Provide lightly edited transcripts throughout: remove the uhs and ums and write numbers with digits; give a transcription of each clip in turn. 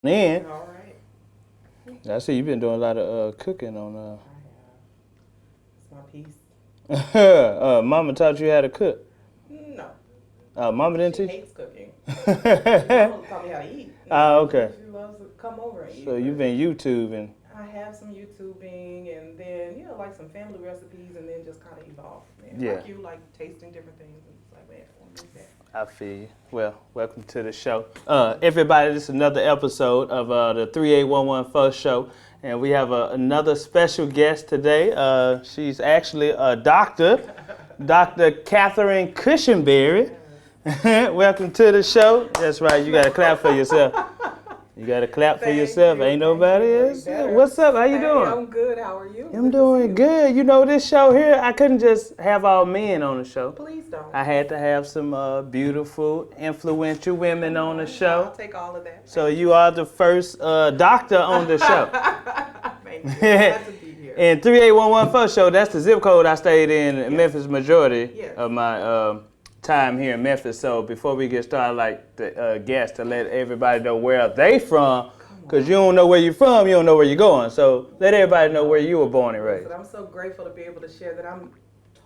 Then, All right. I see you've been doing a lot of cooking on. I have. It's my piece. Mama taught you how to cook. No. Mama didn't She teach. hates cooking. Mama taught me how to eat. Okay. She loves to come over and eat. So you've been YouTubing. I have some YouTubing and then, like some family recipes and then just kind of evolve. Yeah. Like you, like tasting different things and it's like, man, I want to make that. I feel you. Well, welcome to the show. Everybody, this is another episode of the 3811 First Show. And we have another special guest today. She's actually a doctor, Dr. Catherine Cushinberry. Welcome to the show. That's right, you got to clap for yourself. You got to clap for yourself. Ain't nobody else. What's up? How you doing? I'm good. How are you? I'm doing good. You know, this show here, I couldn't just have all men on the show. Please don't. I had to have some beautiful, influential women on the show. I'll take all of that. So you are the first doctor on the show. Thank you. Glad to be here. And 3811 First Show, that's the zip code I stayed in Memphis majority Yes. of my time here in Memphis. So before we get started, I'd like the guests to let everybody know where they from. Because you don't know where you're from, you don't know where you're going. So let everybody know where you were born and raised. But I'm so grateful to be able to share that I'm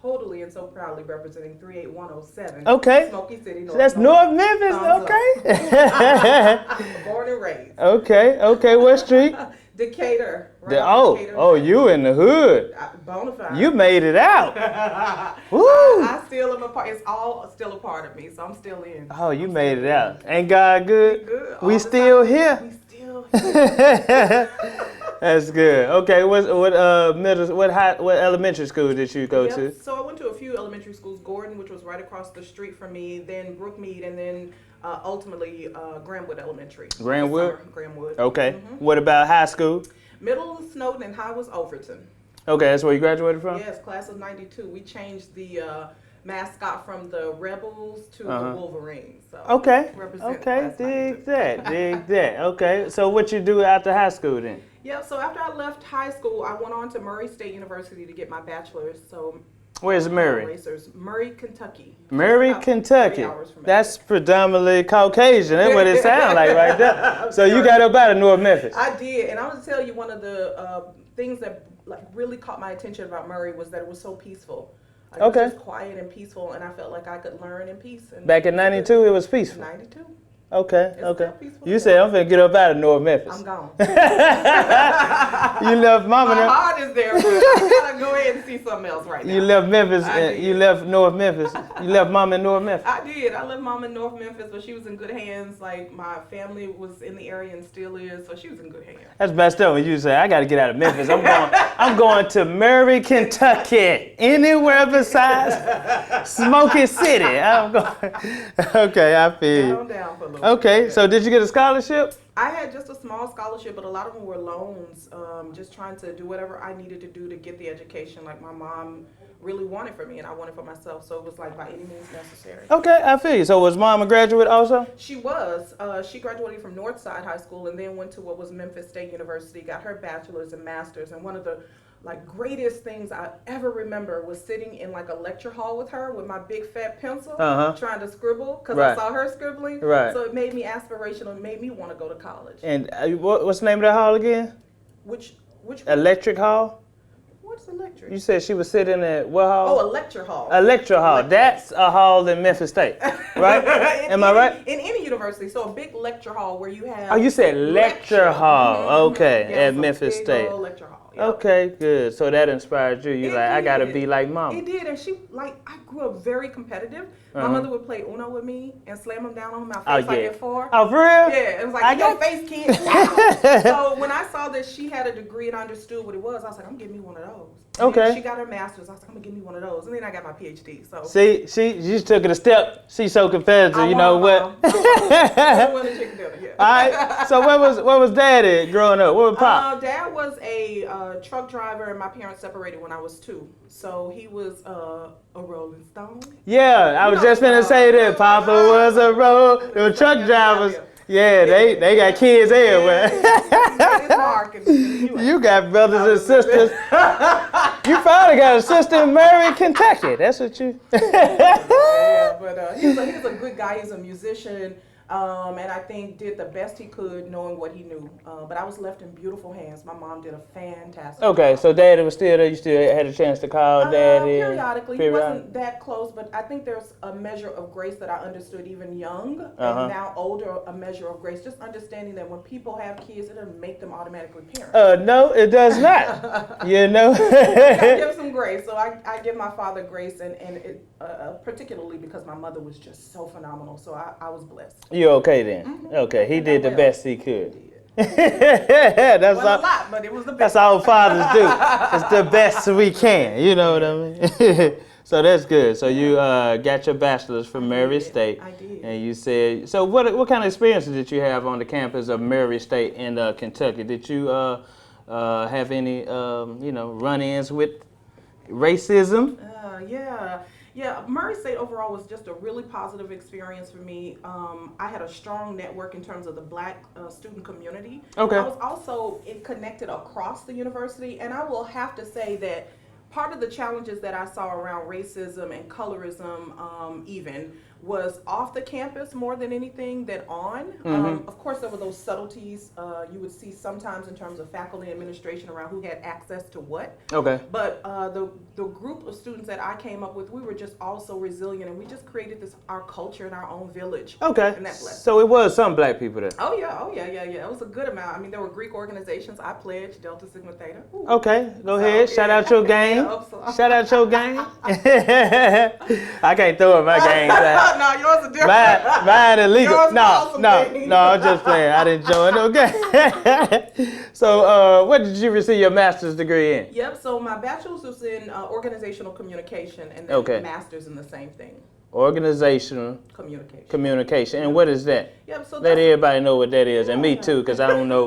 totally and so proudly representing 38107. Okay. Smoky City, So that's North Memphis, okay. Born and raised. Okay, what street? Decatur. Right off Decatur. Oh, you in the hood. Bonafide. You made it out. Woo! I still am a part. It's all still a part of me, so I'm still in. Oh, you made it out. Ain't God good? Good. We All the still time. here. We still here. That's good. Okay, what elementary school did you go to? So I went to a few elementary schools. Gordon, which was right across the street from me, then Brookmead, and then ultimately Grandwood Elementary. Grandwood? Grandwood. Okay. Mm-hmm. What about high school? Middle Snowden and high was Overton. Okay, that's where you graduated from? Yes, class of 92. We changed the mascot from the Rebels to the Wolverines. So Okay. represent Okay, class dig 92. that. Okay, so what you do after high school then? Yeah, so after I left high school, I went on to Murray State University to get my bachelor's. So Where's Murray? Racers, Murray, Kentucky. Murray, About Kentucky. 3 hours from That's predominantly Caucasian. That's what it sounds like right there. So you got up out of North Memphis. I did, and I want to tell you one of the things that really caught my attention about Murray was that it was so peaceful. Like, Okay. It was just quiet and peaceful, and I felt like I could learn in peace. And Back in 92, it was peaceful. 92. Okay. Still peaceful. You said I'm finna get up out of North Memphis. I'm gone. You left Mama. My heart is there, but I gotta go ahead and see something else right now. You left Memphis. I did. You left North Memphis. You left Mama in North Memphis. I did. I left Mom in North Memphis, but she was in good hands. Like, my family was in the area and still is, so she was in good hands. That's messed up when you say I got to get out of Memphis. I'm going to Murray, Kentucky. Anywhere besides Smoky City. I'm going. Okay, I feel you. Down for a little Okay, bit. so did you get a scholarship? I had just a small scholarship, but a lot of them were loans, just trying to do whatever I needed to do to get the education like my mom really wanted for me and I wanted for myself. So it was like by any means necessary. Okay, I feel you. So was Mom a graduate also? She was. She graduated from Northside High School and then went to what was Memphis State University, got her bachelor's and master's. And one of the greatest things I ever remember was sitting in like a lecture hall with her with my big fat pencil, trying to scribble because Right. I saw her scribbling. Right. So it made me aspirational and made me want to go to college. And what's the name of that hall again? Which Electric Hall? What's electric? You said she was sitting at what hall? Oh, a lecture hall. A lecture hall. That's a hall in Memphis State, right? Am I right? In any university, so a big lecture hall where you have. Oh, you said lecture hall. Mhm. Okay, Yeah, at so Memphis big State. old lecture hall. Yep. Okay, good. So that inspired you. You It like, I gotta did. be like Mama. It did, and she I grew up very competitive. My mother would play Uno with me and slam them down on my face Oh, like yeah. at 4. Oh, for real? Yeah, it was I like, your got- face, kid. So when I saw that she had a degree and understood what it was, I was like, I'm getting me one of those. And Okay. then she got her master's. I was like, I'm gonna give me one of those. And then I got my PhD. So See, she just took it a step. She's so competitive. I You know want what? I won the chicken dinner. Yeah. All right. So where was Daddy growing up? Where was Pop? Dad was a truck driver, and my parents separated when I was 2. So he was a Rolling Stone. Yeah, I was just finna say that. Papa was a road. The truck drivers. Yeah, they got kids everywhere. It's Mark and You got brothers and sisters. You probably got a sister in Murray, Kentucky. That's what you. Yeah, but he's a good guy. He's a musician. And I think did the best he could knowing what he knew. But I was left in beautiful hands. My mom did a fantastic Okay, job. so Daddy was still there. You still had a chance to call Daddy? Periodically. He wasn't that close, but I think there's a measure of grace that I understood even young, and now older, a measure of grace. Just understanding that when people have kids, it doesn't make them automatically parents. No, it does not. You know? I give some grace. So I give my father grace, and it, particularly because my mother was just so phenomenal. So I was blessed. You okay then? Mm-hmm. Okay, he did the best he could. That's a lot, but it was the best. That's all fathers do. It's the best we can. You know what I mean? So that's good. So you got your bachelor's from Murray State. I did. And you said, so what kind of experiences did you have on the campus of Murray State in Kentucky? Did you have any run-ins with racism? Yeah, Murray State overall was just a really positive experience for me. I had a strong network in terms of the Black student community. Okay. I was also connected across the university, and I will have to say that part of the challenges that I saw around racism and colorism even was off the campus more than anything than on. Of course, there were those subtleties you would see sometimes in terms of faculty administration around who had access to what. Okay. But the group of students that I came up with, we were just all so resilient, and we just created our culture in our own village. Okay. And that blessed. So it was some Black people there. Oh yeah. It was a good amount. I mean, there were Greek organizations. I pledged Delta Sigma Theta. Ooh. Okay, go ahead. Shout out your gang. Shout out your gang. I can't throw in my gang. No, yours are different. Mine illegal. Yours No, awesome I'm just playing. I didn't join no gang. So, what did you receive your master's degree in? Yep. So my bachelor's was in organizational communication, and then master's in the same thing. Organizational communication. And what is that? Yep, so let everybody know what that is, and me too, because I don't know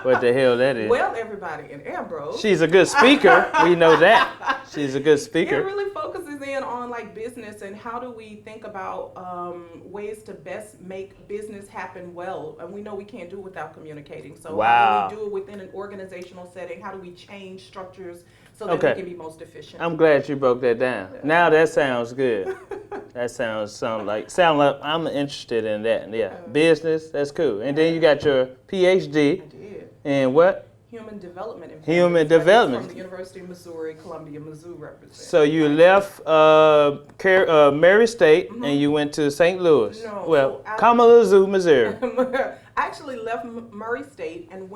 what the hell that is. Well, everybody in Ambrose. She's a good speaker. We know that. She's a good speaker. It really focuses in on like business and how do we think about ways to best make business happen well. And we know we can't do it without communicating. So how do we do it within an organizational setting? How do we change structures so that we can be most efficient? I'm glad you broke that down. Now that sounds good. That sounds like I'm interested in that. Yeah, business, that's cool. And then you got your PhD. I did. In what? Human development. Human development. From the University of Missouri, Columbia, Mizzou represents. So you left Murray State and you went to St. Louis. No. Well, Kalamazoo, Missouri. I actually left Murray State and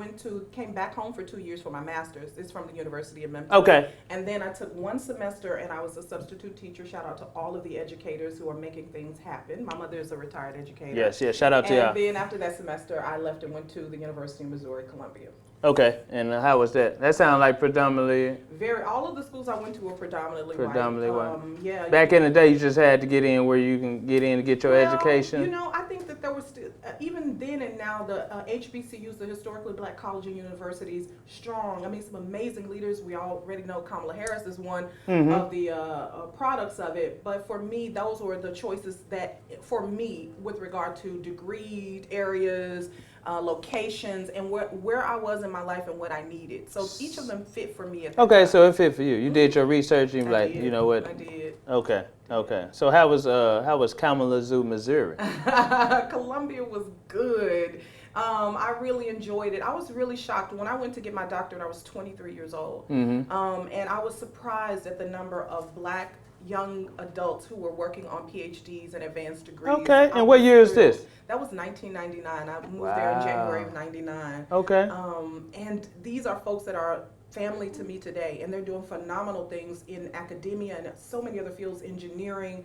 came back home for 2 years for my master's. It's from the University of Memphis. Okay. And then I took 1 semester and I was a substitute teacher. Shout out to all of the educators who are making things happen. My mother is a retired educator. Yes, shout out to y'all. And then after that semester, I left and went to the University of Missouri, Columbia. Okay, and how was that? That sounded like predominantly. All of the schools I went to were predominantly white. Yeah. Back in the day, you just had to get in where you can get in to get your education. You know, I think that there was still, even then and now, the HBCUs, the historically Black colleges and universities, strong. I mean, some amazing leaders. We already know Kamala Harris is one of the products of it. But for me, those were the choices that, for me, with regard to degree areas, locations, and where I was in my life and what I needed. So each of them fit for me. Okay, so it fit for you. You did your research and you like, you know what? I did. Okay. So how was Kalamazoo, Missouri? Columbia was good. I really enjoyed it. I was really shocked when I went to get my doctorate. I was 23 years old, and I was surprised at the number of Black young adults who were working on PhDs and advanced degrees. Okay, and what year is this? That was 1999. I moved there in January of 99. Okay. And these are folks that are family to me today, and they're doing phenomenal things in academia and so many other fields, engineering,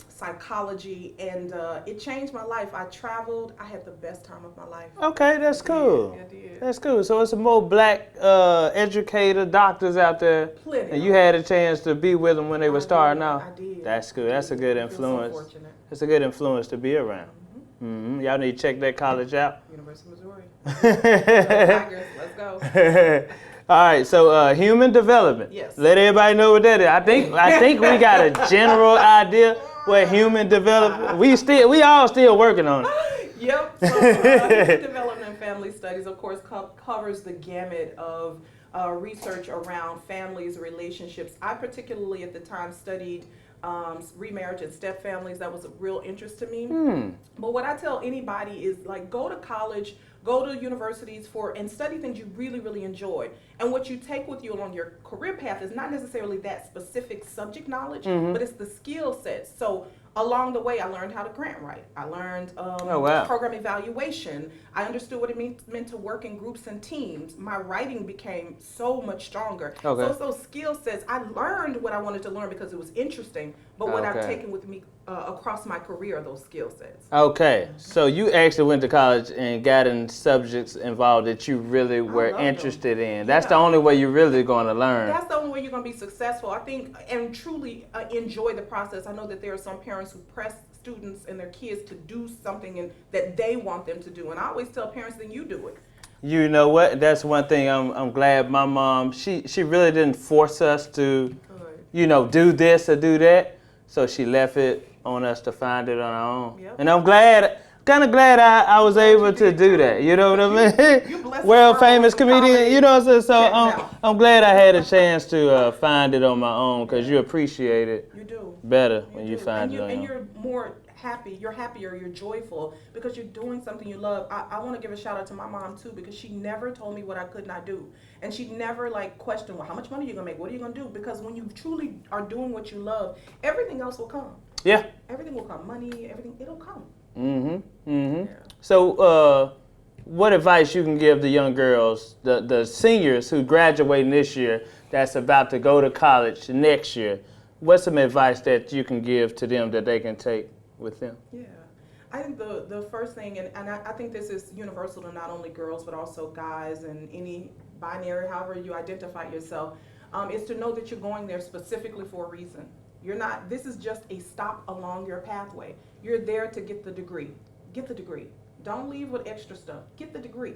psychology, and it changed my life. I traveled. I had the best time of my life. Okay, that's cool. I did. That's cool. So it's some more Black educator doctors out there. Plenty. And you had a chance to be with them when they were starting out. I did. That's good. That's a good influence. So fortunate. That's a good influence to be around. Y'all need to check that college out. University of Missouri. Tigers, let's go. All right, so human development. Yes. Let everybody know what that is. I think we got a general idea what human development. We all still working on it. Yep. So human development and family studies, of course, covers the gamut of research around families, relationships. I particularly at the time studied remarriage and step families. That was a real interest to me. But what I tell anybody is like, go to college, go to universities and study things you really, really enjoy. And what you take with you along your career path is not necessarily that specific subject knowledge, but it's the skill sets. So along the way, I learned how to grant write. I learned program evaluation. I understood what it meant to work in groups and teams. My writing became so much stronger. So it's those skill sets. I learned what I wanted to learn because it was interesting, but what I've taken with me across my career are those skill sets. Okay, so you actually went to college and got in subjects involved that you really were interested in. That's the only way you're really going to learn. That's the only way you're going to be successful, I think, and truly enjoy the process. I know that there are some parents who press students and their kids to do something that they want them to do, and I always tell parents, then you do it. You know what? That's one thing I'm glad my mom, she really didn't force us to, do this or do that. So she left it on us to find it on our own. Yep. And I'm kind of glad I was able to do that. You know what I mean? World famous comedian, you know what I'm saying? So I'm glad I had a chance to find it on my own, because you appreciate it better when you find it on your own. And you're more happy, you're happier, you're joyful because you're doing something you love. I want to give a shout out to my mom too, because she never told me what I could not do. And she never questioned, well, how much money are you going to make? What are you going to do? Because when you truly are doing what you love, everything else will come. Yeah. Everything will come. Money, everything, it'll come. Yeah. So what advice you can give the young girls, the seniors who graduating this year that's about to go to college next year? What's some advice that you can give to them that they can take with them? Yeah. I think the first thing, and I think this is universal to not only girls but also guys and any binary, however you identify yourself, is to know that you're going there specifically for a reason. This is just a stop along your pathway. You're there to get the degree. Get the degree. Don't leave with extra stuff. Get the degree.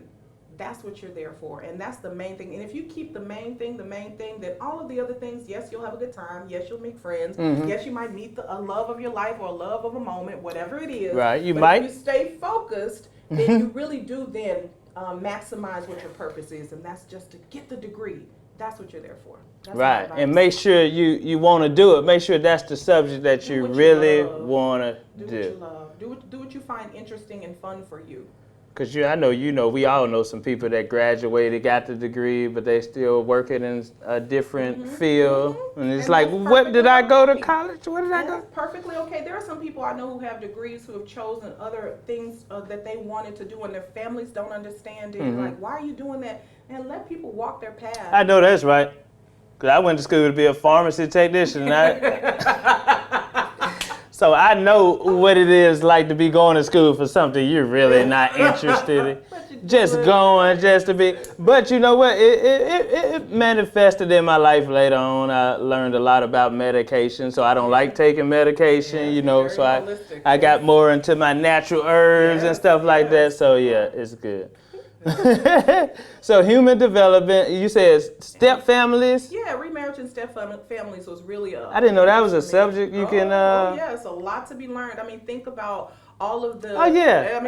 That's what you're there for, and that's the main thing. And if you keep the main thing, then all of the other things, yes, you'll have a good time. Yes, you'll make friends. Yes, you might meet a love of your life or a love of a moment, whatever it is. Right, If you stay focused, then you really do then maximize what your purpose is, and that's just to get the degree. That's what you're there for. That's right, and make sure you want to do it. Make sure that's the subject that you really want to do. Do what you love. Do what you find interesting and fun for you. Because I know we all know some people that graduated, got the degree, but they still working in a different field. And it's like, what did I go to college? What did I go? That's perfectly okay. There are some people I know who have degrees who have chosen other things that they wanted to do, and their families don't understand it. Like, why are you doing that? And let people walk their path. I know that's right. Because I went to school to be a pharmacy technician. So I know what it is like to be going to school for something you're really not interested in. Just going, just to be. But you know what? It manifested in my life later on. I learned a lot about medication, so I don't like taking medication, so I got more into my natural herbs and stuff like that. So yeah, it's good. So human development, you said step families? Yeah, remarriage and step families was really I didn't know that was a subject you can... yeah, it's a lot to be learned. I mean, think about all of the... Oh yeah,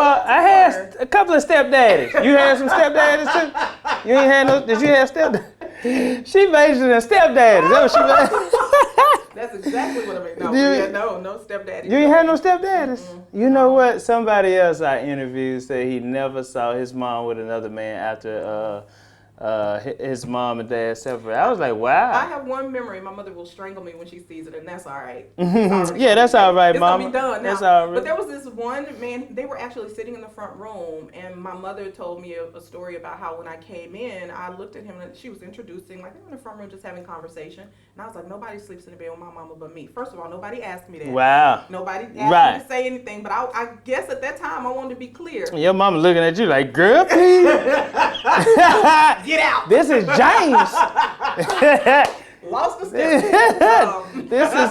I had a couple of stepdaddies. You had some stepdaddies too? You ain't had no... Did you have stepdaddies? She majored in stepdaddies. That was she majored. That's exactly what I mean. No stepdaddies. You ain't had no stepdaddies? You know what? Somebody else I interviewed said he never saw his mom with another man after his mom and dad separated. I was like, wow. I have one memory. My mother will strangle me when she sees it, and that's all right. Yeah, that's all right, Mama. It's gonna be done now. That's all right. But there was this one man. They were actually sitting in the front room, and my mother told me a story about how when I came in, I looked at him and she was introducing, like they were in the front room just having conversation, and I was like, nobody sleeps in the bed with my mama but me. First of all, nobody asked me that. Wow. Nobody asked me to say anything, but I guess at that time I wanted to be clear. Your mama looking at you like, girl, please. Get out. This is James. Lost the step. This is,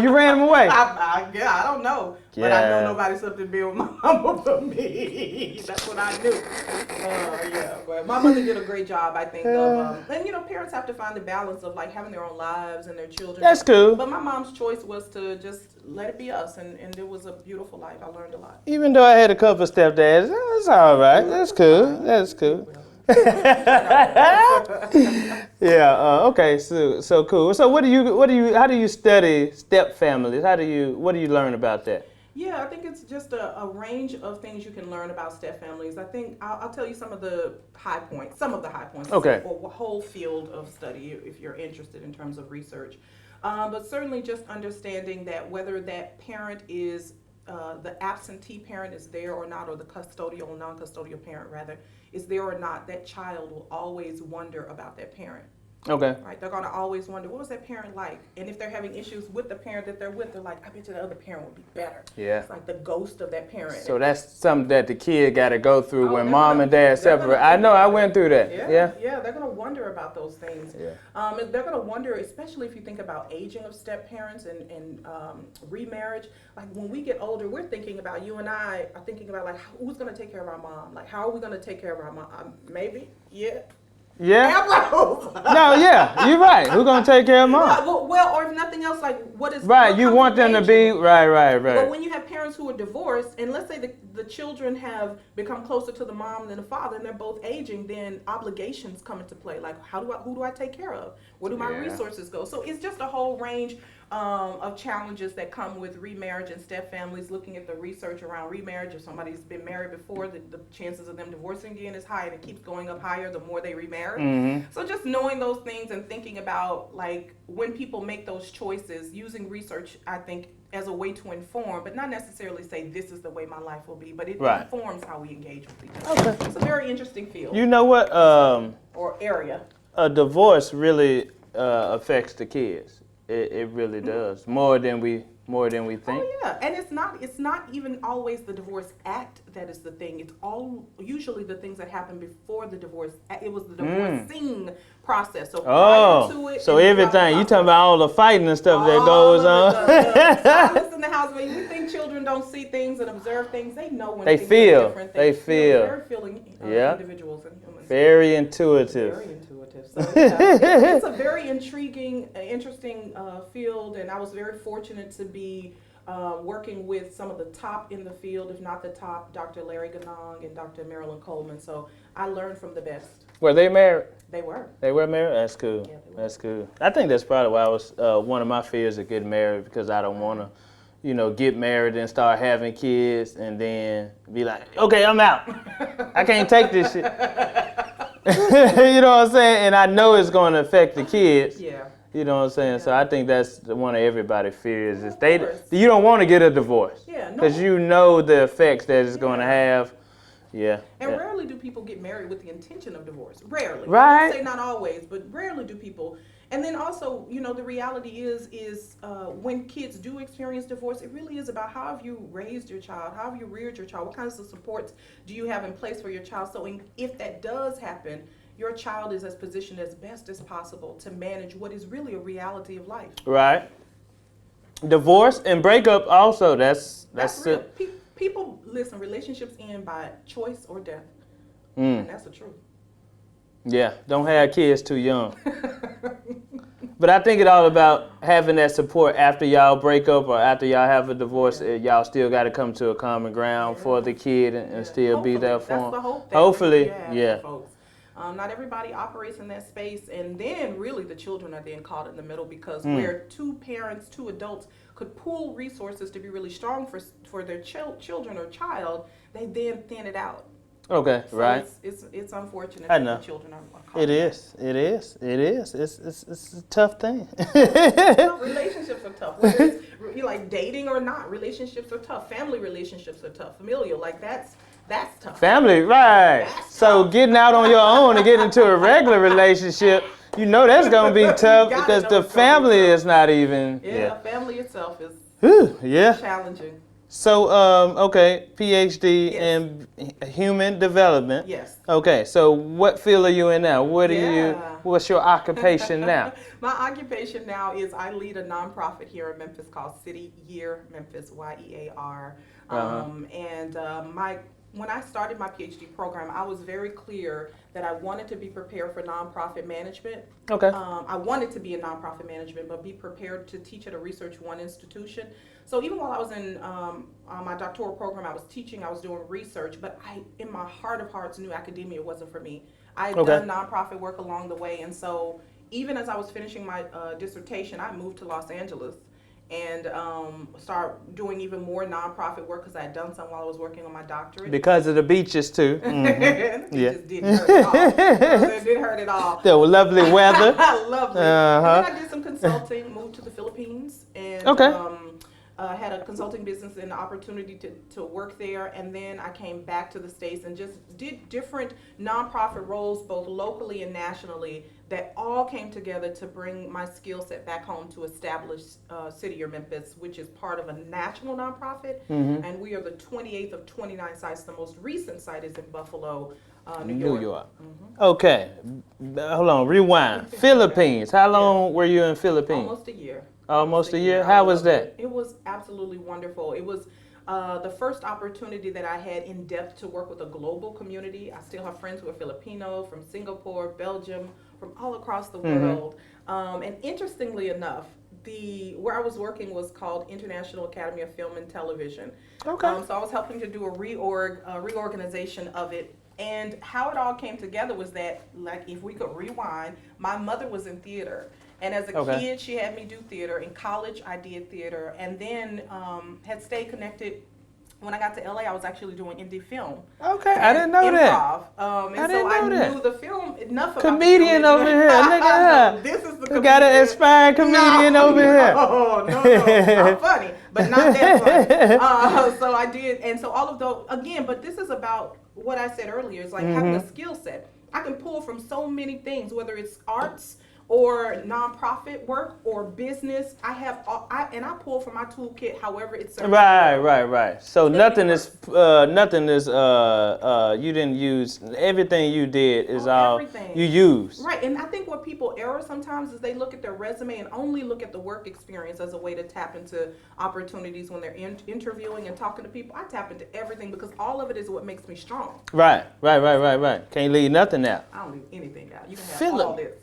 you ran him away. I don't know. Yeah. But I know nobody slept in bed with my mama but me. That's what I knew. Yeah, but my mother did a great job, I think, of, and parents have to find the balance of like having their own lives and their children. That's cool. But my mom's choice was to just let it be us, and it was a beautiful life. I learned a lot. Even though I had a couple of stepdads, that's all right. That's cool. That's cool. Yeah. Okay. So cool. So how do you study step families? What do you learn about that? Yeah, I think it's just a range of things you can learn about step families. I think I'll tell you some of the high points. Okay. Or a whole field of study if you're interested in terms of research. But certainly just understanding that whether that parent is the absentee parent is there or not, or the custodial, non-custodial parent rather, is there or not, that child will always wonder about that parent. Okay. Right? They're going to always wonder, what was that parent like? And if they're having issues with the parent that they're with, they're like, I bet you the other parent would be better. Yeah. It's like the ghost of that parent. So that's something that the kid got to go through when mom and dad separate. I know, I went through that. Yeah, they're going to wonder about those things. Yeah. And they're going to wonder, especially if you think about aging of step parents and remarriage. Like when we get older, we're thinking about, you and I are thinking about like, who's going to take care of our mom? Like, how are we going to take care of our mom? Maybe, yeah. Yeah. No, yeah, you're right. Who's gonna take care of mom? Well, or if nothing else, like what is right? You want them to be right. But when you have parents who are divorced, and let's say the children have become closer to the mom than the father, and they're both aging, then obligations come into play. Like who do I take care of? Where do my resources go? So it's just a whole range of challenges that come with remarriage and step families. Looking at the research around remarriage, if somebody's been married before, the chances of them divorcing again is high, and it keeps going up higher the more they remarry. Mm-hmm. So just knowing those things and thinking about like when people make those choices, using research, I think, as a way to inform, but not necessarily say this is the way my life will be, but it informs how we engage with each other. Okay. It's a very interesting field. You know what? Or area. A divorce really affects the kids. It really does, more than we think. Oh yeah, and it's not even always the divorce act that is the thing. It's usually the things that happen before the divorce. It was the divorcing process. So prior to it, so everything you talking about all the fighting and stuff that goes on. The silence in the house. When we think children don't see things and observe things, they know when they things feel. Are different. They feel. Very feeling individuals and humans. Very intuitive. Very intuitive. So yeah, it's a very intriguing, interesting field, and I was very fortunate to be working with some of the top in the field, if not the top, Dr. Larry Ganong and Dr. Marilyn Coleman. So I learned from the best. Were they married? They were. They were married? That's cool. Yeah, they were. That's cool. I think that's probably why I was one of my fears of getting married, because I don't want to, get married and start having kids and then be like, okay, I'm out. I can't take this shit. You know what I'm saying? And I know it's going to affect the kids. Yeah. You know what I'm saying? Yeah. So I think that's one of everybody's fears is you don't want to get a divorce. Yeah. Because you know the effects that it's going to have. Yeah. And rarely do people get married with the intention of divorce. Rarely. Right. I say not always, but rarely do people. And then also, the reality is when kids do experience divorce, it really is about how have you raised your child, how have you reared your child, what kinds of supports do you have in place for your child. So if that does happen, your child is as positioned as best as possible to manage what is really a reality of life. Right. Divorce and breakup also, that's real. People, listen, relationships end by choice or death. And that's the truth. Yeah, don't have kids too young. But I think it's all about having that support after y'all break up or after y'all have a divorce. Y'all still got to come to a common ground for the kid and still Hopefully, be there for that's him. The hope Hopefully, folks. Not everybody operates in that space, and then really the children are then caught in the middle because where two adults could pool resources to be really strong for their children or child, they then thin it out. Okay, so right. It's unfortunate I know. that the children are caught. It is. It's a tough thing. Relationships are tough. Whether you like dating or not, relationships are tough. Family relationships are tough. Familial, like that's tough. Family, right. That's so tough. Getting out on your own and getting into a regular relationship, that's going to be tough because the family is not even. Yeah, family itself is challenging. So, PhD in human development. Yes. Okay, so what field are you in now? What's your occupation now? My occupation now is I lead a nonprofit here in Memphis called City Year Memphis, YEAR. And my when I started my PhD program, I was very clear that I wanted to be prepared for nonprofit management. Okay. I wanted to be in nonprofit management, but be prepared to teach at a Research One institution. So even while I was in my doctoral program, I was teaching, I was doing research, but I, in my heart of hearts, knew academia wasn't for me. I had done nonprofit work along the way, and so even as I was finishing my dissertation, I moved to Los Angeles and start doing even more nonprofit work because I had done some while I was working on my doctorate. Because of the beaches too. Mm-hmm. Yeah. Just didn't hurt at all. It didn't hurt at all. There was lovely weather. Lovely. And then I did some consulting, moved to the Philippines, and had a consulting business and the opportunity to work there. And then I came back to the States and just did different nonprofit roles, both locally and nationally, that all came together to bring my skill set back home to establish City or Memphis, which is part of a national nonprofit. Mm-hmm. And we are the 28th of 29 sites. The most recent site is in Buffalo, New York. Mm-hmm. Okay. Hold on. Rewind. Philippines. How long were you in Philippines? Almost a year. Almost a year? How was that? It was absolutely wonderful. It was the first opportunity that I had in depth to work with a global community. I still have friends who are Filipino, from Singapore, Belgium, from all across the world. And interestingly enough, where I was working was called International Academy of Film and Television. Okay. So I was helping to do a reorganization of it. And how it all came together was that, like, if we could rewind, my mother was in theater. And as a kid, she had me do theater. In college, I did theater. And then had stayed connected. When I got to LA, I was actually doing indie film. Okay, I didn't know that. I knew the film enough about comedian over here, nigga. This is the comedian. Got an aspiring comedian over here. No, I'm funny, but not that funny. So I did, and so all of those, again, but this is about what I said earlier. It's like having a skill set. I can pull from so many things, whether it's arts, or nonprofit work or business. I pull from my toolkit however it's serves. Right. So nothing is you didn't use everything you did is all everything. You use. Right, and I think what people err sometimes is they look at their resume and only look at the work experience as a way to tap into opportunities when they're interviewing and talking to people. I tap into everything because all of it is what makes me strong. Right. Can't leave nothing out. I don't leave anything out. You can have all this.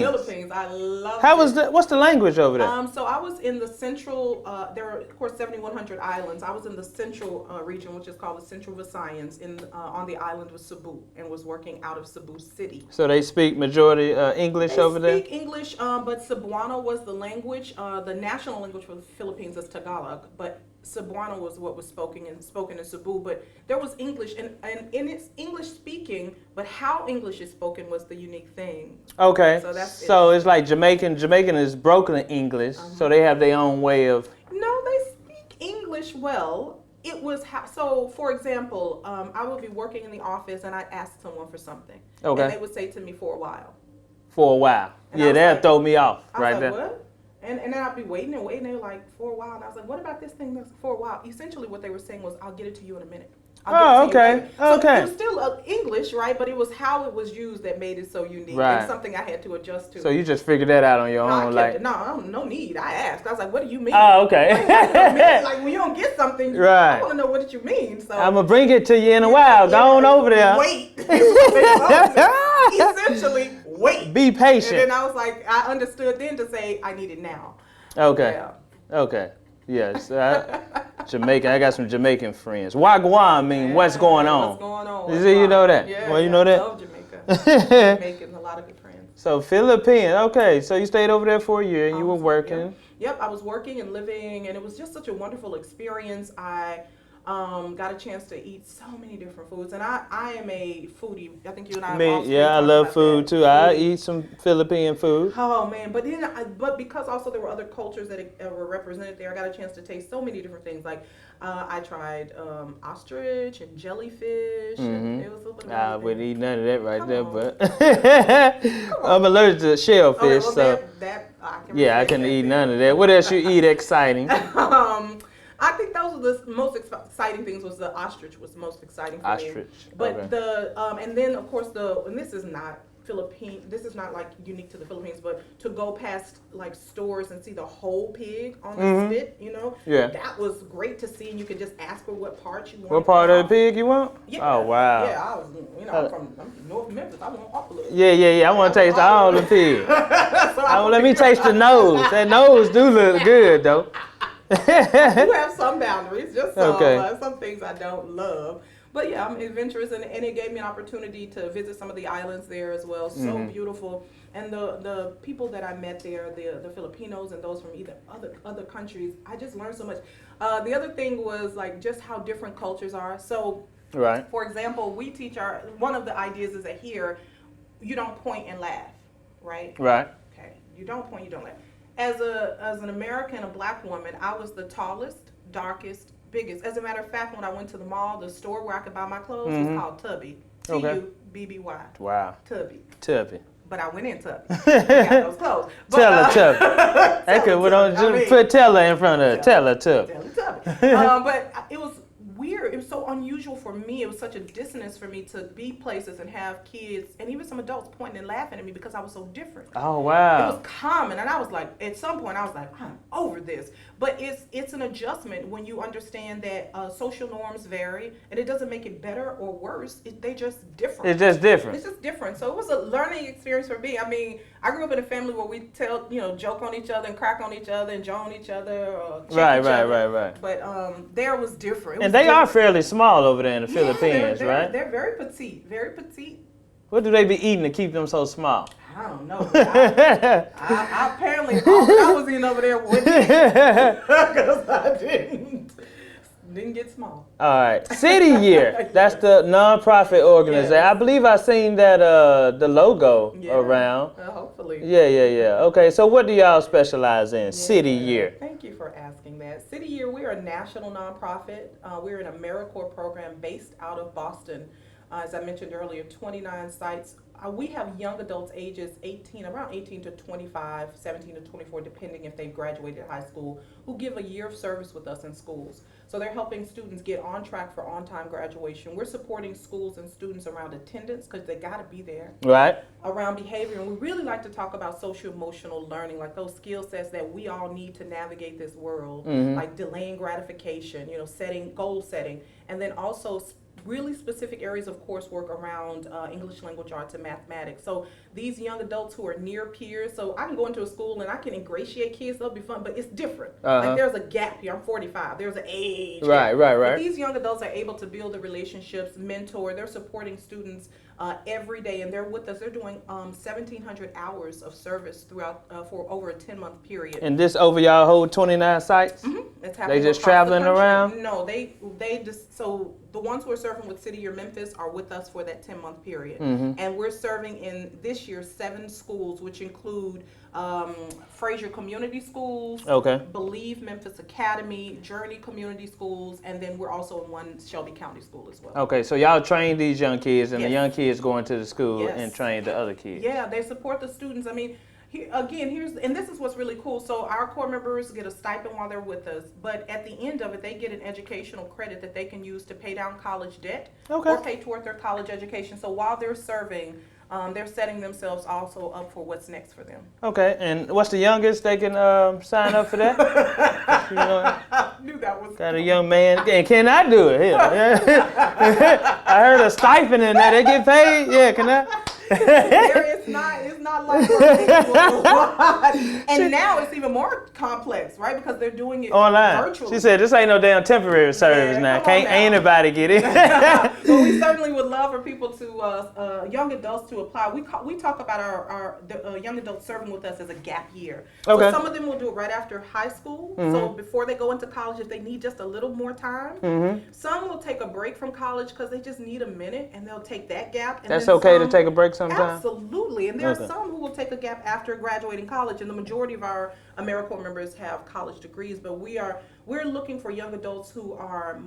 Philippines, I love it. How was what's the language over there? So I was in the central, there are of course 7,100 islands. I was in the central region, which is called the Central Visayas, on the island of Cebu, and was working out of Cebu City. So they speak majority English over there? They speak English, but Cebuano was the language. The national language for the Philippines is Tagalog, but Cebuano was what was spoken in Cebu, but there was English, and it's English speaking, but how English is spoken was the unique thing. Okay, so it's like Jamaican is broken English, so they have their own way of... No, they speak English well. It was so, for example, I would be working in the office and I'd ask someone for something, and they would say to me, for a while. For a while. And that'd throw me off right there. What? And then I'd be waiting, and they were like, for a while. And I was like, what about this thing that's for a while? Essentially what they were saying was, I'll get it to you in a minute. Okay. So it was still English, right? But it was how it was used that made it so unique. Right. And something I had to adjust to. So you just figured that out on your own? No need. I asked. I was like, what do you mean? Oh, okay. Like when you don't get something, right. I want to know what you mean. So I'm going to bring it to you in a while. Go on over there. Wait. Essentially, wait. Be patient. And then I was like, I understood then to say, I need it now. Okay. Yeah. Okay. Yes. Jamaican. I got some Jamaican friends. Wagwan mean what's going on. What's going on? You know that? Yeah. Well, you know that? I love Jamaica. Jamaicans, a lot of good friends. So Philippines. Okay. So you stayed over there for a year and you were working. Yep. I was working and living, and it was just such a wonderful experience. I got a chance to eat so many different foods, and I am a foodie. I think you and I. I love food too. I eat some Philippine food. Oh man, but because also there were other cultures that were represented there, I got a chance to taste so many different things. Like I tried ostrich and jellyfish, and it was a little bit. I wouldn't eat none of that right there, but I'm allergic to shellfish, so I couldn't eat none of that. What else you eat exciting? I think those were the most exciting things. Was the ostrich was the most exciting for me. Ostrich. But and then of course and this is not this is not like unique to the Philippines, but to go past like stores and see the whole pig on the spit, Yeah. that was great to see, and you could just ask for what part you want. What part of the pig you want? Yeah. Oh, wow. Yeah, I was, I'm from North Memphis. I want all of it. Yeah. I want to taste all the pig. Let me taste the nose. That nose do look good, though. I do have some boundaries, just Okay. some things I don't love. But yeah, I'm adventurous, and it gave me an opportunity to visit some of the islands there as well. So beautiful. And the people that I met there, the Filipinos and those from either other countries, I just learned so much. The other thing was like just how different cultures are. So, Right. for example, we teach one of the ideas is that here, you don't point and laugh, right? Right. Okay, you don't point, you don't laugh. As an American, a black woman, I was the tallest, darkest, biggest. As a matter of fact, when I went to the mall, the store where I could buy my clothes was called Tubby. Okay. Tubby. Wow. Tubby. But I went in Tubby. I got those clothes. But, Tell her Tubby. That could, don't put Tell her in front of her. Tell her Tubby. But it was weird. It was so unusual for me. It was such a dissonance for me to be places and have kids and even some adults pointing and laughing at me because I was so different. Oh, wow. It was common, and I was like, at some point, I was like, I'm over this. But it's an adjustment when you understand that social norms vary, and it doesn't make it better or worse. They just different. It's just different. It's just different. So it was a learning experience for me. I mean, I grew up in a family where we joke on each other and crack on each other and joke on each other. Or Right. But there was different. And they are fairly small over there in the Philippines, right? They're very petite, very petite. What do they be eating to keep them so small? I don't know. I apparently, all that I was eating over there wouldn't because I didn't get small. All right. City Year. That's the nonprofit organization. Yes. I believe I seen that the logo around. Hopefully. Yeah. Okay, so what do y'all specialize in? City Year. Thank you for asking that. City Year, we're a national nonprofit. We're an AmeriCorps program based out of Boston. As I mentioned earlier, 29 sites. We have young adults ages around 18 to 25, 17 to 24, depending if they've graduated high school, who give a year of service with us in schools. So they're helping students get on track for on-time graduation. We're supporting schools and students around attendance because they got to be there. Right. Around behavior, and we really like to talk about social-emotional learning, like those skill sets that we all need to navigate this world, like delaying gratification, goal setting, and then also really specific areas of coursework around English language arts and mathematics. So these young adults who are near peers, so I can go into a school and I can ingratiate kids, that'll be fun, but it's different. Like there's a gap here. I'm 45. There's an age gap. Right. But these young adults are able to build the relationships, mentor. They're supporting students every day, and they're with us. They're doing 1,700 hours of service throughout for over a 10-month period. And this over y'all whole 29 sites? It's happening They just across traveling the country. around? No, they just, so the ones who are serving with City Year Memphis are with us for that 10-month period. And we're serving in this year 7 schools, which include Fraser Community Schools, Believe Memphis Academy, Journey Community Schools, and then we're also in one Shelby County school as well. Okay, so y'all train these young kids, and the young kids go into the school and train the other kids. Yeah, they support the students. I mean, and this is what's really cool. So our core members get a stipend while they're with us, but at the end of it, they get an educational credit that they can use to pay down college debt or pay toward their college education. So while they're serving, they're setting themselves also up for what's next for them. Okay, and what's the youngest they can sign up for that? I knew that was got a young man, and can I do it? Here. I heard a stipend in there. They get paid. Yeah, can I? It's not like and now it's even more complex, right? Because they're doing it online. Virtually. She said, "This ain't no damn temporary service now. Can't anybody get in?" But we certainly would love for people to young adults to apply. We talk about our young adults serving with us as a gap year. So some of them will do it right after high school. So before they go into college, if they need just a little more time. Some will take a break from college because they just need a minute, and they'll take that gap. And that's okay to take a break sometimes. Absolutely, and there are some who will take a gap after graduating college, and the majority of our AmeriCorps members have college degrees. But we're looking for young adults who are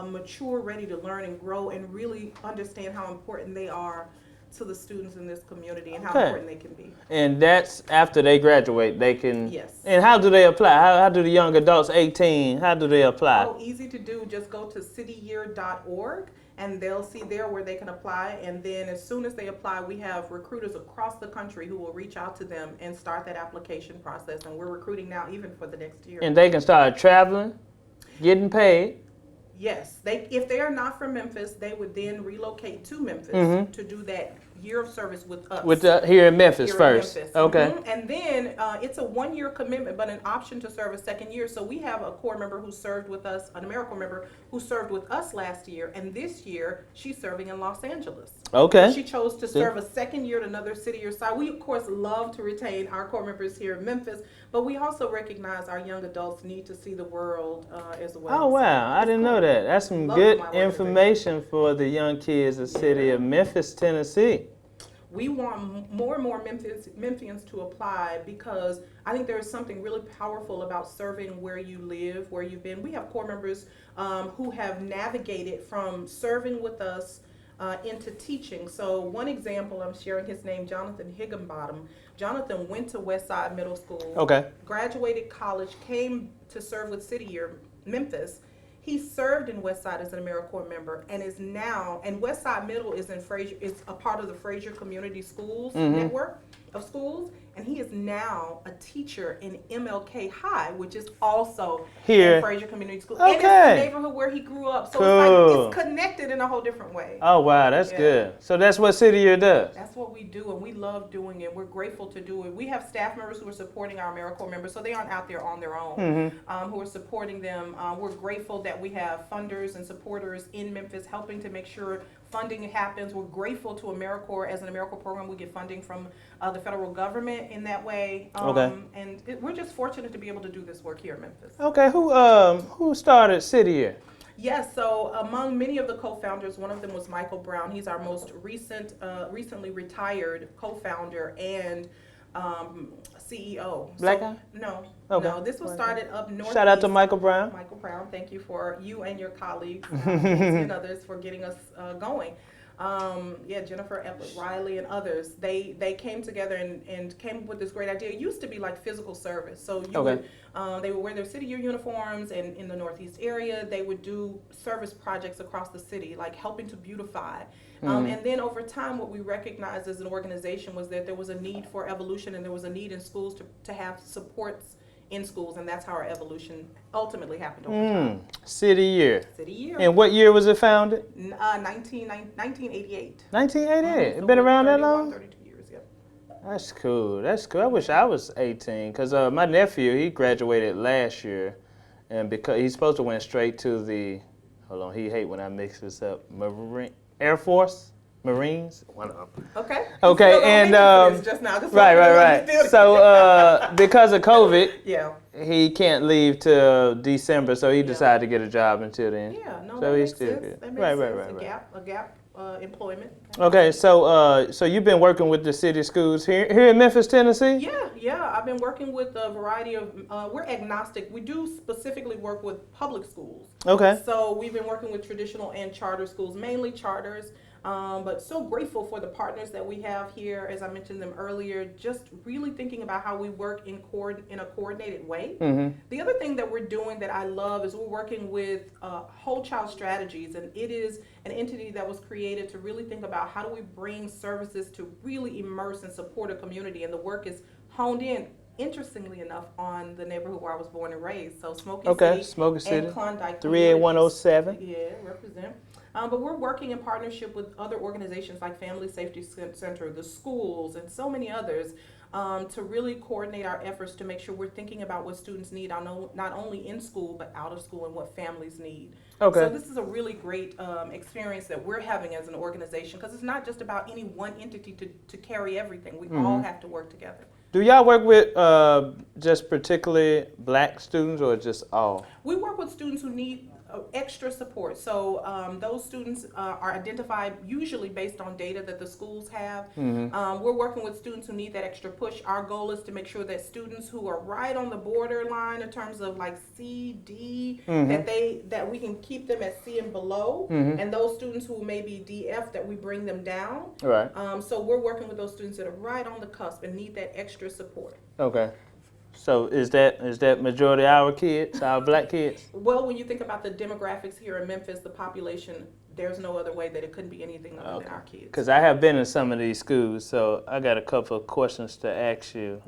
mature, ready to learn and grow, and really understand how important they are to the students in this community and how important they can be. And that's after they graduate, they can. Yes. And how do they apply? How do the young adults 18? How do they apply? Oh, easy to do. Just go to cityyear.org. and they'll see there where they can apply. And then as soon as they apply, we have recruiters across the country who will reach out to them and start that application process. And we're recruiting now even for the next year. And they can start traveling, getting paid. Yes, if they are not from Memphis, they would then relocate to Memphis to do that year of service with us. Here in Memphis Here in first. Memphis. Okay. And then it's a 1-year commitment, but an option to serve a second year. So we have a core member who served with us, an AmeriCorps member who served with us last year, and this year she's serving in Los Angeles. Okay. So she chose to serve a second year at another city or side. We of course love to retain our core members here in Memphis, but we also recognize our young adults need to see the world as well. Oh wow, I didn't know that. That's some good information for the young kids of the city of Memphis, Tennessee. We want more and more Memphians to apply because I think there is something really powerful about serving where you live, where you've been. We have core members who have navigated from serving with us into teaching. So one example, I'm sharing his name, Jonathan Higginbottom. Jonathan went to Westside Middle School, graduated college, came to serve with City Year, Memphis. He served in Westside as an AmeriCorps member and is now, and Westside Middle is in Fraser, is a part of the Fraser Community Schools network of schools, and he is now a teacher in MLK High, which is also here in Fraser Community Schools. Okay. And it's the neighborhood where he grew up. So it's like it's connected in a whole different way. Oh wow, that's good. So that's what City Year does. That's what we do, and we love doing it. We're grateful to do it. We have staff members who are supporting our AmeriCorps members, so they aren't out there on their own, who are supporting them. We're grateful that we have funders and supporters in Memphis helping to make sure funding happens. We're grateful to AmeriCorps. As an AmeriCorps program, we get funding from the federal government in that way. And we're just fortunate to be able to do this work here in Memphis. Okay, who started City Year? Yes, so among many of the co-founders, one of them was Michael Brown. He's our most recently retired co-founder and CEO. Black guy? No, Okay. no. This was started up north. Shout out to Michael Brown. Michael Brown, thank you for you and your colleagues and others for getting us going. Jennifer Epplett, Riley, and others. They came together and came up with this great idea. It used to be like physical service. So you would, they would wear their City Year uniforms, and in the Northeast area, they would do service projects across the city, like helping to beautify. And then over time, what we recognized as an organization was that there was a need for evolution, and there was a need in schools to have supports in schools, and that's how our evolution ultimately happened over time. City Year. City Year. And what year was it founded? 1988. 1988. So It been around that long? 32 years, yeah. That's cool. That's cool. I wish I was 18 because my nephew, he graduated last year, and because he's supposed to went straight to the, he hate when I mix this up, Air Force? Marines, one of them. Okay. Okay, and just now, right. So because of COVID, yeah, he can't leave till December, so he decided to get a job until then. Yeah, no, so that he's makes still sense. good. That makes Right. A gap employment. Okay, so you've been working with the city schools here in Memphis, Tennessee? Yeah. I've been working with a variety of. We're agnostic. We do specifically work with public schools. Okay. So we've been working with traditional and charter schools, mainly charters. But so grateful for the partners that we have here, as I mentioned them earlier, just really thinking about how we work in a coordinated way. The other thing that we're doing that I love is we're working with Whole Child Strategies, and it is an entity that was created to really think about how do we bring services to really immerse and support a community, and the work is honed in, interestingly enough, on the neighborhood where I was born and raised. So Smoky City and Klondike. 38107. Yeah, represent. But we're working in partnership with other organizations like Family Safety Center, the schools, and so many others to really coordinate our efforts to make sure we're thinking about what students need, not only in school, but out of school, and what families need. Okay. So this is a really great experience that we're having as an organization, because it's not just about any one entity to carry everything. We all have to work together. Do y'all work with just particularly black students or just all? We work with students who need extra support. So those students are identified usually based on data that the schools have. We're working with students who need that extra push. Our goal is to make sure that students who are right on the borderline in terms of like C, D, that we can keep them at C and below, and those students who may be DF, that we bring them down. Right. So we're working with those students that are right on the cusp and need that extra support. Okay. So is that majority our kids, our black kids? Well, when you think about the demographics here in Memphis, the population there's no other way that it couldn't be anything other than our kids. Because I have been in some of these schools, so I got a couple of questions to ask you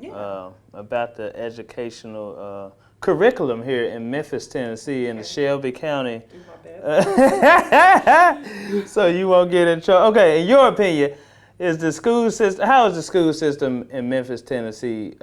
about the educational curriculum here in Memphis, Tennessee, in the Shelby County. Do my best. So you won't get in trouble. Okay, in your opinion, is the school system? How is the school system in Memphis, Tennessee,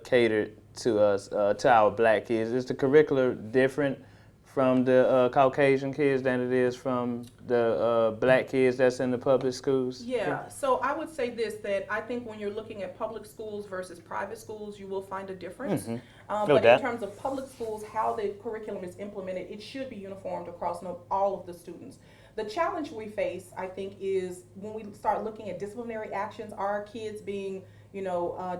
catered to us, to our black kids? Is the curriculum different from the Caucasian kids than it is from the black kids that's in the public schools? Yeah, so I would say this, that I think when you're looking at public schools versus private schools, you will find a difference. But in terms of public schools, how the curriculum is implemented, it should be uniformed across all of the students. The challenge we face, I think, is when we start looking at disciplinary actions, are our kids being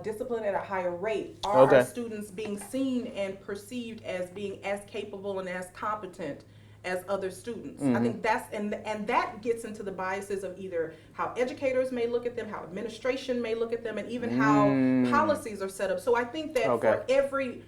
disciplined at a higher rate? Are our students being seen and perceived as being as capable and as competent as other students? I think that's, and that gets into the biases of either how educators may look at them, how administration may look at them, and even how policies are set up. So I think that for every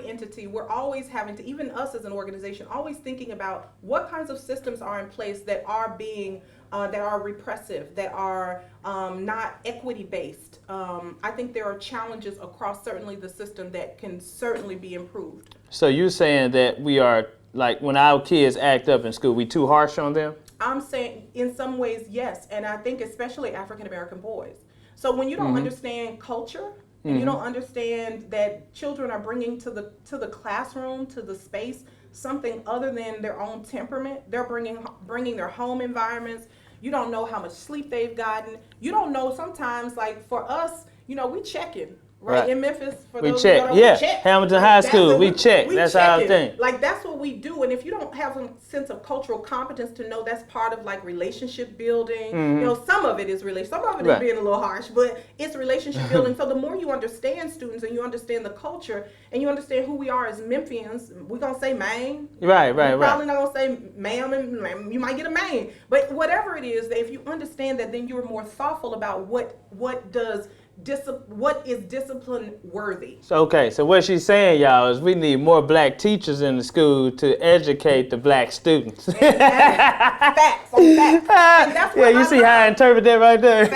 entity, we're always having to, even us as an organization, always thinking about what kinds of systems are in place that are being that are repressive, that are not equity-based. I think there are challenges across certainly the system that can certainly be improved. So you're saying that we are, like, when our kids act up in school, we too harsh on them? I'm saying in some ways, yes, and I think especially African-American boys. So when you don't understand culture, and you don't understand that children are bringing to the classroom, to the space, something other than their own temperament. They're bringing their home environments. You don't know how much sleep they've gotten. You don't know sometimes, like for us, we check in. Right, in Memphis, we check. We check. Hamilton High School, we check. That's our thing. Like, that's what we do. And if you don't have a sense of cultural competence to know that's part of like relationship building, some of it is some of it is being a little harsh, but it's relationship building. So the more you understand students and you understand the culture and you understand who we are as Memphians, we're gonna say man. We're probably not gonna say ma'am, and you might get a man. But whatever it is, if you understand that, then you're more thoughtful about what is discipline worthy. So what she's saying, y'all, is we need more black teachers in the school to educate the black students. Facts on facts. And that's what you see how I interpret that right there?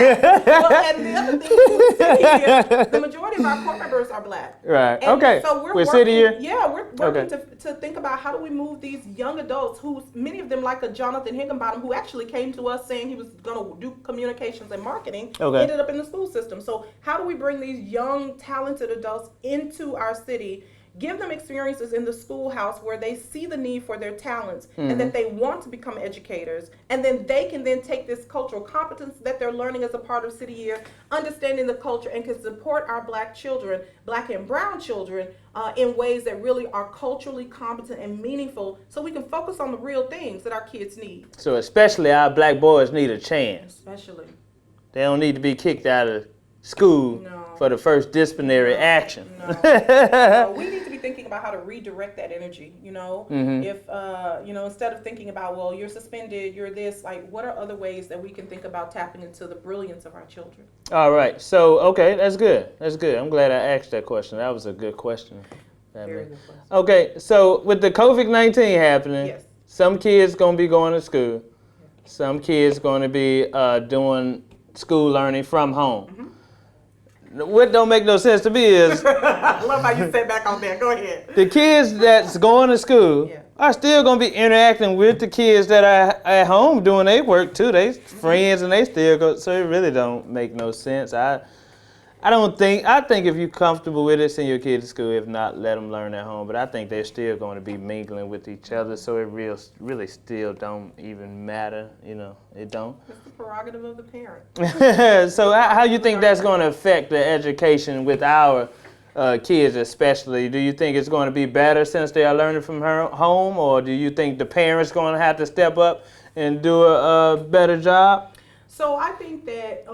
Well, and the other thing too is the majority of our core members are black. Right. And so we're working, sitting here? Yeah, we're working to think about how do we move these young adults who, many of them like a Jonathan Higginbottom, who actually came to us saying he was going to do communications and marketing, ended up in the school system. So how do we bring these young, talented adults into our city, give them experiences in the schoolhouse where they see the need for their talents and that they want to become educators, and then they can then take this cultural competence that they're learning as a part of City Year, understanding the culture, and can support our black children, black and brown children, in ways that really are culturally competent and meaningful, so we can focus on the real things that our kids need. So especially our black boys need a chance. Especially. They don't need to be kicked out of school for the first disciplinary action. No. We need to be thinking about how to redirect that energy, if instead of thinking about, well, you're suspended, you're this, like, what are other ways that we can think about tapping into the brilliance of our children? All right, so that's good. I'm glad I asked that question. That was a good question. Very good question. Okay, so with the COVID-19 happening, some kids gonna be going to school, some kids gonna be doing school learning from home. What don't make no sense to me is I love how you sit back on there. Go ahead. The kids that's going to school are still going to be interacting with the kids that are at home doing their work too. They friends and they still go. So it really don't make no sense. I think if you're comfortable with it, send your kid to school. If not, let them learn at home. But I think they're still going to be mingling with each other. So it really still don't even matter. It don't. It's the prerogative of the parent. So how you think that's going to affect the education with our kids especially? Do you think it's going to be better since they are learning from home? Or do you think the parents going to have to step up and do a better job? So I think that,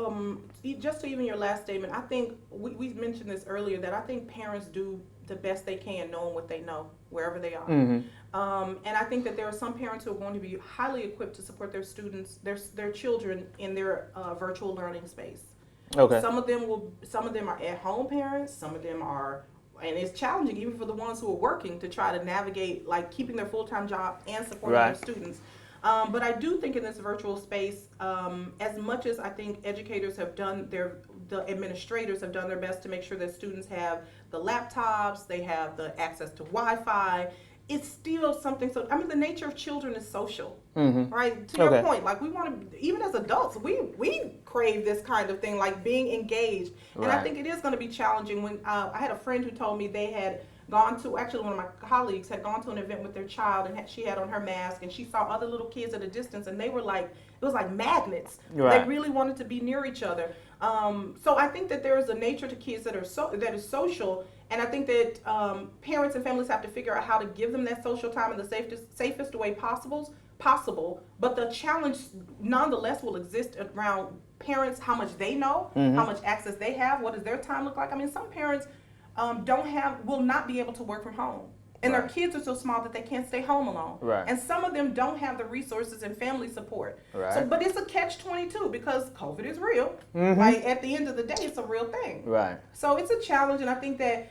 just to even your last statement, I think we mentioned this earlier, that I think parents do the best they can knowing what they know, wherever they are. And I think that there are some parents who are going to be highly equipped to support their students, their children in their virtual learning space. Some of them are at-home parents, some of them are, and it's challenging even for the ones who are working to try to navigate, like, keeping their full-time job and supporting their students. But I do think in this virtual space, as much as I think educators have done the administrators have done their best to make sure that students have the laptops, they have the access to Wi-Fi, it's still something. So, I mean, the nature of children is social, right? To your point, like we want to, even as adults, we crave this kind of thing, like being engaged. And I think it is going to be challenging. When I had a friend who told me they had gone to, actually one of my colleagues had gone to an event with their child, and she had on her mask, and she saw other little kids at a distance, and they were like, it was like magnets. They really wanted to be near each other. So I think that there is a nature to kids that is social, and I think that parents and families have to figure out how to give them that social time in the safest way possible. But the challenge nonetheless will exist around parents, how much they know, how much access they have, what does their time look like. I mean, some parents will not be able to work from home. And their kids are so small that they can't stay home alone. And some of them don't have the resources and family support. So, but it's a catch-22 because COVID is real. Like at the end of the day, it's a real thing. So it's a challenge, and I think that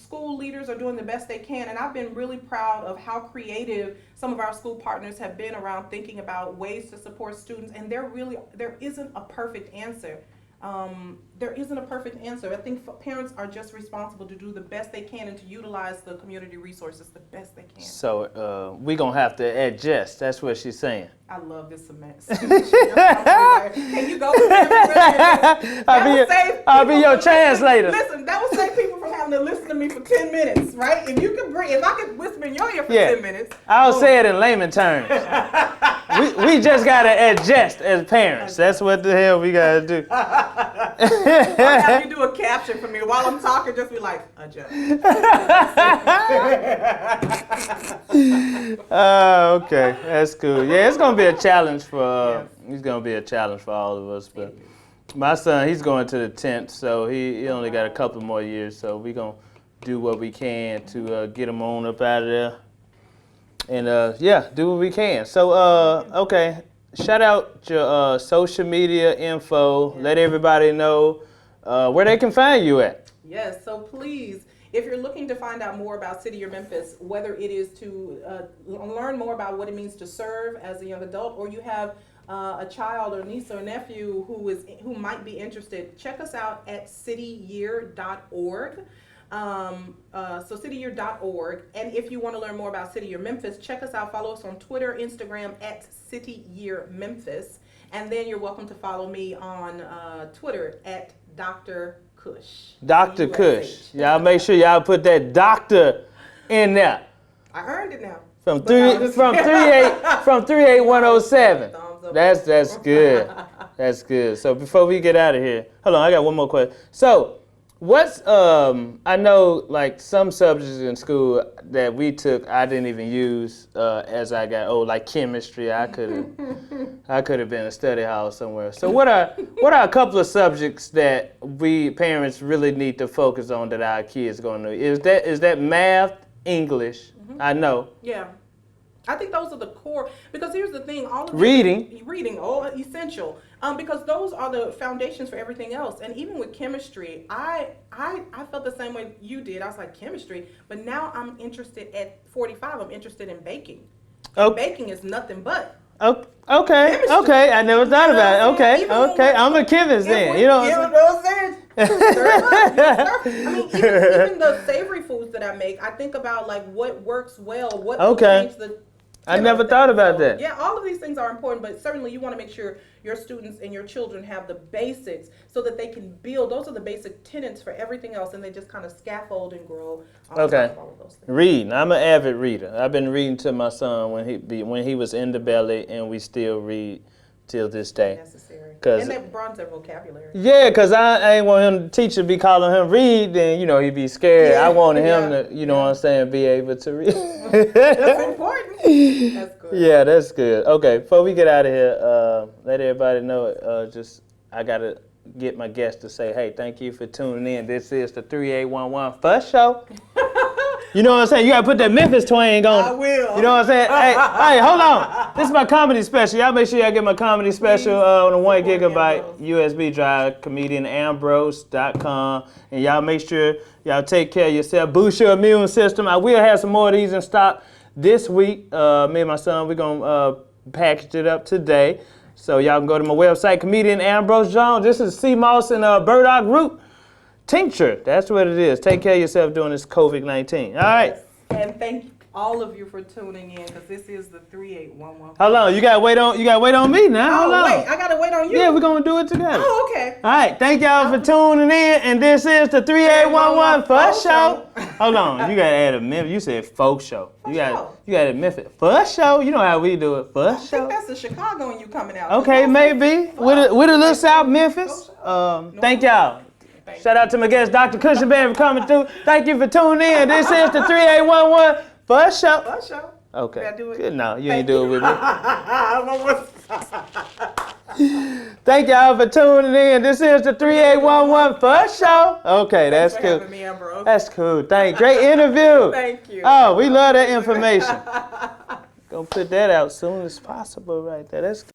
school leaders are doing the best they can. And I've been really proud of how creative some of our school partners have been around thinking about ways to support students. And there isn't a perfect answer. There isn't a perfect answer. I think parents are just responsible to do the best they can and to utilize the community resources the best they can. So we're going to have to adjust. That's what she's saying. I love this semester. Can you go? I'll be your translator. Listen, that will save people from having to listen to me for 10 minutes, right? If I could whisper in your ear for 10 minutes. I'll say it in layman terms. we just got to adjust as parents. That's what the hell we got to do. I'll have you do a caption for me while I'm talking, just be like, adjust. Okay, that's cool. Yeah, it's gonna be a challenge for it's gonna be a challenge for all of us. But my son, he's going to the 10th, so he only got a couple more years. So we gonna do what we can to get him on up out of there, and do what we can. So okay, shout out your social media info. Let everybody know where they can find you at. Yes, so please, if you're looking to find out more about City of Memphis, whether it is to learn more about what it means to serve as a young adult, or you have a child or niece or nephew who might be interested, check us out at cityyear.org. So cityyear.org. And if you want to learn more about City Year Memphis, check us out. Follow us on Twitter, Instagram at City Year Memphis. And then you're welcome to follow me on Twitter at Dr. Cush. Dr. Cush. Y'all make sure y'all put that doctor in there. I earned it now. From 38107. That's good. That's good. So before we get out of here, hold on, I got one more question. So what's I know like some subjects in school that we took I didn't even use as I got old, like chemistry. I could have been a study hall somewhere. So what are a couple of subjects that we parents really need to focus on that our kids going to? Is that math, English? I know. Yeah. I think those are the core, because here's the thing, all of reading, all essential, because those are the foundations for everything else. And even with chemistry, I felt the same way you did. I was like, chemistry, but now I'm interested at 45. I'm interested in baking. And baking is nothing but. Okay. Chemistry. Okay. I never thought about it. Okay. I'm a chemist then. You know what I'm saying? I mean, even the savory foods that I make, I think about like what works well, what will change the. I never thought about that. Yeah, all of these things are important, but certainly you want to make sure your students and your children have the basics so that they can build. Those are the basic tenets for everything else, and they just kind of scaffold and grow on top of all of those things. Reading. I'm an avid reader. I've been reading to my son when he was in the belly, and we still read till this day. Necessary. And that broadens their vocabulary. Yeah, because I ain't want him, the teacher be calling him read, then, he'd be scared. I wanted him to, what I'm saying, be able to read. That's important. That's good. Yeah, that's good. Okay, before we get out of here, let everybody know, I got to get my guests to say, hey, thank you for tuning in. This is the 3811 First Show. You know what I'm saying? You got to put that Memphis twang on it. I will. You know what I'm saying? Hey, hold on. This is my comedy special. Y'all make sure y'all get my comedy special on a 1 gigabyte USB drive, comedianambrose.com. And y'all make sure y'all take care of yourself. Boost your immune system. I will have some more of these in stock this week. Me and my son, we're going to packaged it up today. So y'all can go to my website, comedian Ambrose Jones. This is Seamoss and burdock root tincture. That's what it is. Take care of yourself during this COVID-19. All right. Yes. And thank all of you for tuning in, because this is the 3811. Hold on, you gotta wait on me now. Hold on. Wait, I gotta wait on you. Yeah, we're gonna do it together. Oh, okay. All right, thank y'all for tuning in, and this is the 3811 Fuss Show. Hold on, you gotta add a Memphis. You said folk show. You gotta add Memphis. Fuss Show. You know how we do it. Fuss I Show. think that's the Chicago and you coming out. Okay, maybe with a little South Memphis. Thank y'all. Shout out to my guest, Dr. Cushinberry, for coming through. Thank you for tuning in. This is the 3811 Fuss Show. Fuss Show. Okay. Can I do it? Good. No, you ain't do it with me. I don't know what. Thank y'all for tuning in. This is the 3811 Fuss Show. Okay, that's Thanks for cool. having me, Ambrose. That's cool. Great interview. Thank you. Oh, we love that information. Gonna put that out soon as possible right there. That's